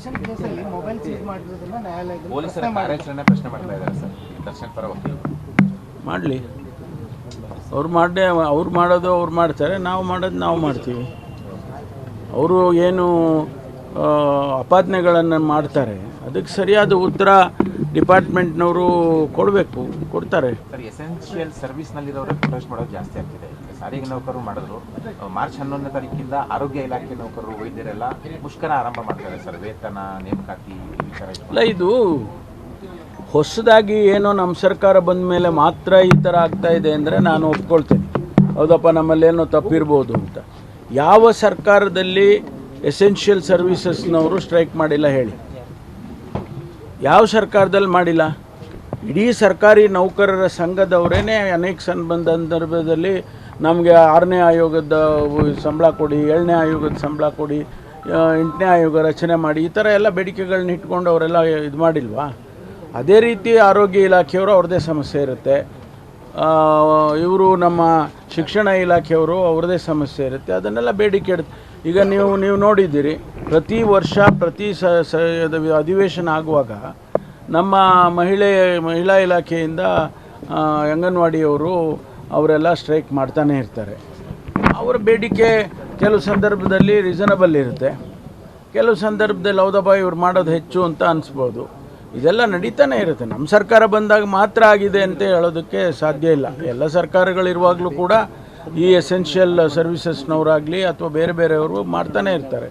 ದರ್ಶನ್ ಕೇಸಲ್ಲಿ mobile seize ಮಾಡಿರೋದನ್ನ ನ್ಯಾಯಾಲಯದಲ್ಲಿ ಪೊಲೀಸರ ಕಾರ್ಯಾಚರಣೆ ಪ್ರಶ್ನೆ ಮಾಡ್ತಾ ಇದ್ದಾರೆ ಸರ್ ದರ್ಶನ್ ಪರ ವಕೀಲರು. ಮಾಡಲಿ, ಅವ್ರು ಮಾಡೋದು ಅವ್ರು ಮಾಡ್ತಾರೆ, ನಾವು ಮಾಡೋದು ನಾವು ಮಾಡ್ತೀವಿ. ಅವರು ಏನು ಆಪಾದನೆಗಳನ್ನು ಮಾಡ್ತಾರೆ ಅದಕ್ಕೆ ಸರಿಯಾದ ಉತ್ತರ ಡಿಪಾರ್ಟ್ಮೆಂಟ್ನವರು ಕೊಡ್ತಾರೆ. ಸರ್ ಎಸೆನ್ಷಿಯಲ್ ಸರ್ವಿಸ್ನಲ್ಲಿರೋರು ಪ್ರೊಟೆಸ್ಟ್ ಮಾಡೋದು ಜಾಸ್ತಿ ಆಗ್ತಿದೆ. ಸಾರಿಗೆ ನೌಕರರು ಮಾಡಿದ್ರು. ಮಾರ್ಚ್ 11ನೇ ತಾರೀಕಿಂದ ಆರೋಗ್ಯ ಇಲಾಖೆ ನೌಕರರು ವೈದ್ಯರೆಲ್ಲ ಮುಷ್ಕರ ಆರಂಭ ಮಾಡ್ತಾರೆ ಸರ್. ವೇತನ ನೇಮಕಾತಿ ವಿಚಾರ ಅಲ್ಲ, ಇದು ಹೊಸದಾಗಿ ಏನೋ ನಮ್ಮ ಸರ್ಕಾರ ಬಂದ ಮೇಲೆ ಮಾತ್ರ ಈ ಥರ ಆಗ್ತಾ ಇದೆ ಅಂದರೆ ನಾನು ಒಪ್ಕೊಳ್ತೇನೆ. ಹೌದಪ್ಪ, ನಮ್ಮಲ್ಲೇನೋ ತಪ್ಪಿರ್ಬೋದು ಅಂತ. ಯಾವ ಸರ್ಕಾರದಲ್ಲಿ ಎಸೆನ್ಷಿಯಲ್ ಸರ್ವಿಸಸ್ನವರು ಸ್ಟ್ರೈಕ್ ಮಾಡಿಲ್ಲ ಹೇಳಿ? ಯಾವ ಸರ್ಕಾರದಲ್ಲಿ ಮಾಡಿಲ್ಲ? ಇಡೀ ಸರ್ಕಾರಿ ನೌಕರರ ಸಂಘದವರೇ ಅನೇಕ ಸಂದರ್ಭದಲ್ಲಿ ನಮಗೆ 6ನೇ ಆಯೋಗದ ಸಂಬಳ ಕೊಡಿ, 7ನೇ ಆಯೋಗದ ಸಂಬಳ ಕೊಡಿ, 8ನೇ ಆಯೋಗ ರಚನೆ ಮಾಡಿ, ಈ ಥರ ಎಲ್ಲ ಬೇಡಿಕೆಗಳನ್ನ ಇಟ್ಕೊಂಡು ಅವರೆಲ್ಲ ಇದು ಮಾಡಿಲ್ವಾ? ಅದೇ ರೀತಿ ಆರೋಗ್ಯ ಇಲಾಖೆಯವರು ಅವ್ರದ್ದೇ ಸಮಸ್ಯೆ ಇರುತ್ತೆ. ಇವರು ನಮ್ಮ ಶಿಕ್ಷಣ ಇಲಾಖೆಯವರು ಅವ್ರದ್ದೇ ಸಮಸ್ಯೆ ಇರುತ್ತೆ. ಅದನ್ನೆಲ್ಲ ಬೇಡಿಕೆ ಇಡುತ್ತೆ. ಈಗ ನೀವು ನೋಡಿದ್ದೀರಿ, ಪ್ರತಿ ವರ್ಷ ಪ್ರತಿ ಅಧಿವೇಶನ ಆಗುವಾಗ ನಮ್ಮ ಮಹಿಳಾ ಇಲಾಖೆಯಿಂದ ಅಂಗನವಾಡಿಯವರು ಅವರೆಲ್ಲ ಸ್ಟ್ರೈಕ್ ಮಾಡ್ತಾನೆ ಇರ್ತಾರೆ. ಅವರ ಬೇಡಿಕೆ ಕೆಲವು ಸಂದರ್ಭದಲ್ಲಿ ರೀಸನಬಲ್ ಇರುತ್ತೆ, ಕೆಲವು ಸಂದರ್ಭದಲ್ಲಿ ಹೌದಪ್ಪ ಇವ್ರು ಮಾಡೋದು ಹೆಚ್ಚು ಅಂತ ಅನಿಸ್ಬೋದು. ಇದೆಲ್ಲ ನಡೀತಾನೆ ಇರುತ್ತೆ. ನಮ್ಮ ಸರ್ಕಾರ ಬಂದಾಗ ಮಾತ್ರ ಆಗಿದೆ ಅಂತ ಹೇಳೋದಕ್ಕೆ ಸಾಧ್ಯ ಇಲ್ಲ. ಎಲ್ಲ ಸರ್ಕಾರಗಳಿರುವಾಗಲೂ ಕೂಡ ಈ ಎಸೆನ್ಷಿಯಲ್ ಸರ್ವಿಸಸ್ನವರಾಗಲಿ ಅಥವಾ ಬೇರೆಯವರು ಮಾಡ್ತಾನೆ ಇರ್ತಾರೆ.